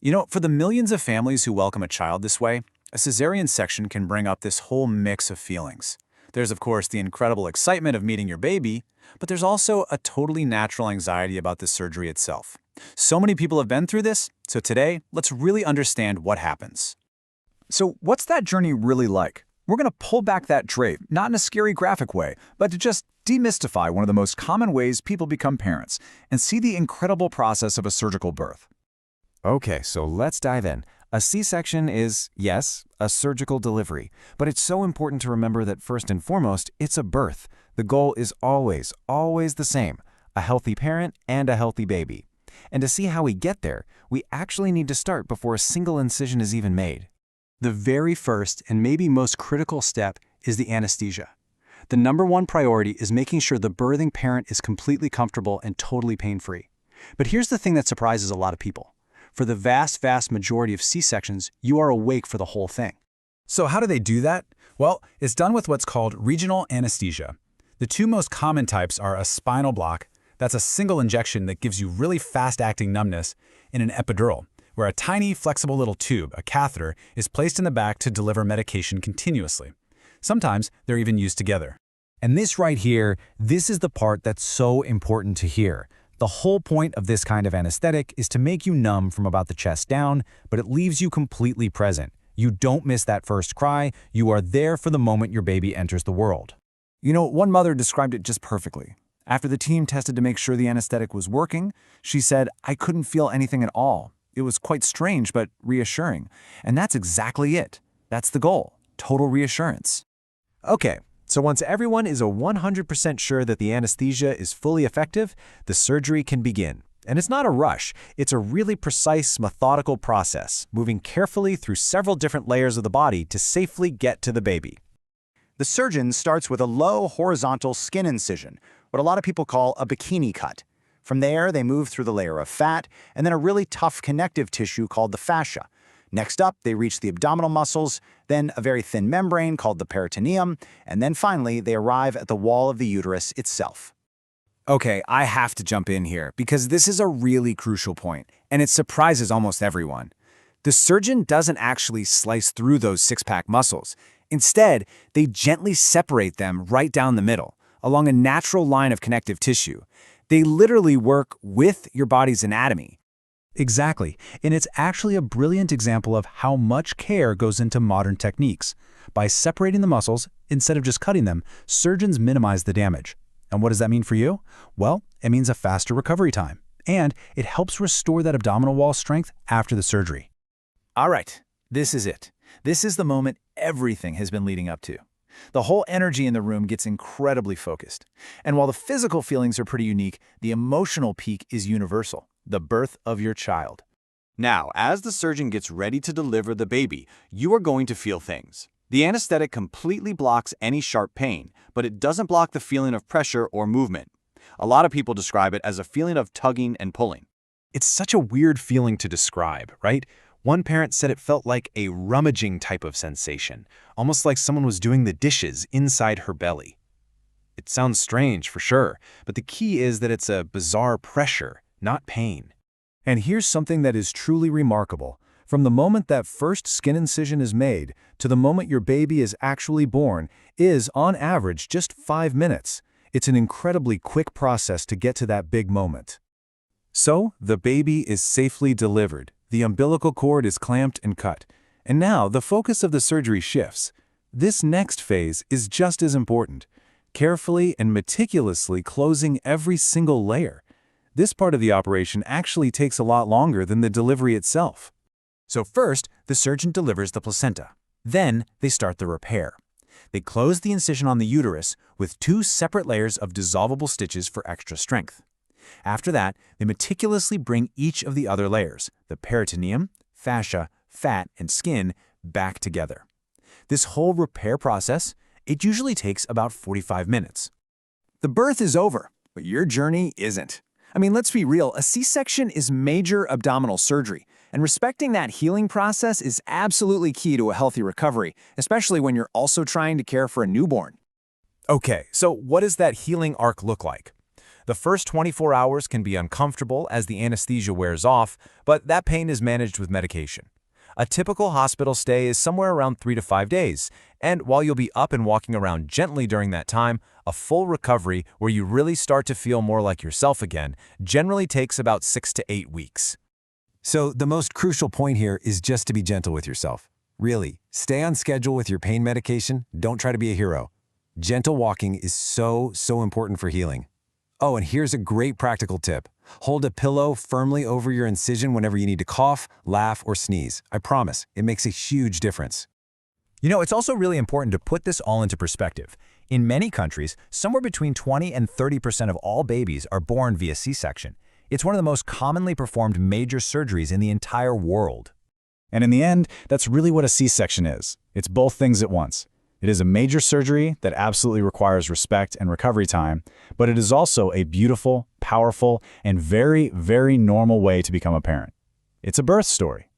For the millions of families who welcome a child this way, a cesarean section can bring up this whole mix of feelings. There's, of course, the incredible excitement of meeting your baby, but there's also a totally natural anxiety about the surgery itself. So many people have been through this, so today, let's really understand what happens. So what's that journey really like? We're going to pull back that drape, not in a scary graphic way, but to just demystify one of the most common ways people become parents and see the incredible process of a surgical birth. Okay, so let's dive in. A C-section is, yes, a surgical delivery, but it's so important to remember that first and foremost, it's a birth. The goal is always, always the same, a healthy parent and a healthy baby. And to see how we get there, we actually need to start before a single incision is even made. The very first and maybe most critical step is the anesthesia. The number one priority is making sure the birthing parent is completely comfortable and totally pain-free. But here's the thing that surprises a lot of people. For the vast, vast majority of C-sections, you are awake for the whole thing. So how do they do that? Well, it's done with what's called regional anesthesia. The two most common types are a spinal block, that's a single injection that gives you really fast-acting numbness, and an epidural, where a tiny, flexible little tube, a catheter, is placed in the back to deliver medication continuously. Sometimes they're even used together. And this right here, this is the part that's so important to hear. The whole point of this kind of anesthetic is to make you numb from about the chest down, but it leaves you completely present. You don't miss that first cry. You are there for the moment your baby enters the world. One mother described it just perfectly. After the team tested to make sure the anesthetic was working, she said, "I couldn't feel anything at all. It was quite strange, but reassuring." And that's exactly it. That's the goal. Total reassurance. Okay, so once everyone is 100% sure that the anesthesia is fully effective, the surgery can begin. And it's not a rush. It's a really precise, methodical process, moving carefully through several different layers of the body to safely get to the baby. The surgeon starts with a low horizontal skin incision, what a lot of people call a bikini cut. From there, they move through the layer of fat and then a really tough connective tissue called the fascia. Next up, they reach the abdominal muscles, then a very thin membrane called the peritoneum, and then finally, they arrive at the wall of the uterus itself. Okay, I have to jump in here because this is a really crucial point, and it surprises almost everyone. The surgeon doesn't actually slice through those six-pack muscles. Instead, they gently separate them right down the middle, along a natural line of connective tissue. They literally work with your body's anatomy. Exactly, and it's actually a brilliant example of how much care goes into modern techniques. By separating the muscles, instead of just cutting them, surgeons minimize the damage. And what does that mean for you? Well, it means a faster recovery time, and it helps restore that abdominal wall strength after the surgery. All right, this is it. This is the moment everything has been leading up to. The whole energy in the room gets incredibly focused. And while the physical feelings are pretty unique, the emotional peak is universal, the birth of your child. Now, as the surgeon gets ready to deliver the baby, you are going to feel things. The anesthetic completely blocks any sharp pain, but it doesn't block the feeling of pressure or movement. A lot of people describe it as a feeling of tugging and pulling. It's such a weird feeling to describe, right? One parent said it felt like a rummaging type of sensation, almost like someone was doing the dishes inside her belly. It sounds strange for sure, but the key is that it's a bizarre pressure, not pain. And here's something that is truly remarkable. From the moment that first skin incision is made to the moment your baby is actually born is, on average, just 5 minutes. It's an incredibly quick process to get to that big moment. So, the baby is safely delivered. The umbilical cord is clamped and cut. And now the focus of the surgery shifts. This next phase is just as important. Carefully and meticulously closing every single layer. This part of the operation actually takes a lot longer than the delivery itself. So first, the surgeon delivers the placenta. Then, they start the repair. They close the incision on the uterus with 2 separate layers of dissolvable stitches for extra strength. After that, they meticulously bring each of the other layers, the peritoneum, fascia, fat, and skin, back together. This whole repair process, it usually takes about 45 minutes. The birth is over, but your journey isn't. I mean, let's be real, a C-section is major abdominal surgery, and respecting that healing process is absolutely key to a healthy recovery, especially when you're also trying to care for a newborn. Okay, so what does that healing arc look like? The first 24 hours can be uncomfortable as the anesthesia wears off, but that pain is managed with medication. A typical hospital stay is somewhere around 3 to 5 days, and while you'll be up and walking around gently during that time, a full recovery where you really start to feel more like yourself again generally takes about 6 to 8 weeks. So the most crucial point here is just to be gentle with yourself. Really, stay on schedule with your pain medication. Don't try to be a hero. Gentle walking is so important for healing. Oh, and here's a great practical tip. Hold a pillow firmly over your incision whenever you need to cough, laugh, or sneeze. I promise, it makes a huge difference. You know, it's also really important to put this all into perspective. In many countries, somewhere between 20 and 30% of all babies are born via C-section. It's one of the most commonly performed major surgeries in the entire world. And in the end, that's really what a C-section is. It's both things at once. It is a major surgery that absolutely requires respect and recovery time, but it is also a beautiful, powerful, and very normal way to become a parent. It's a birth story.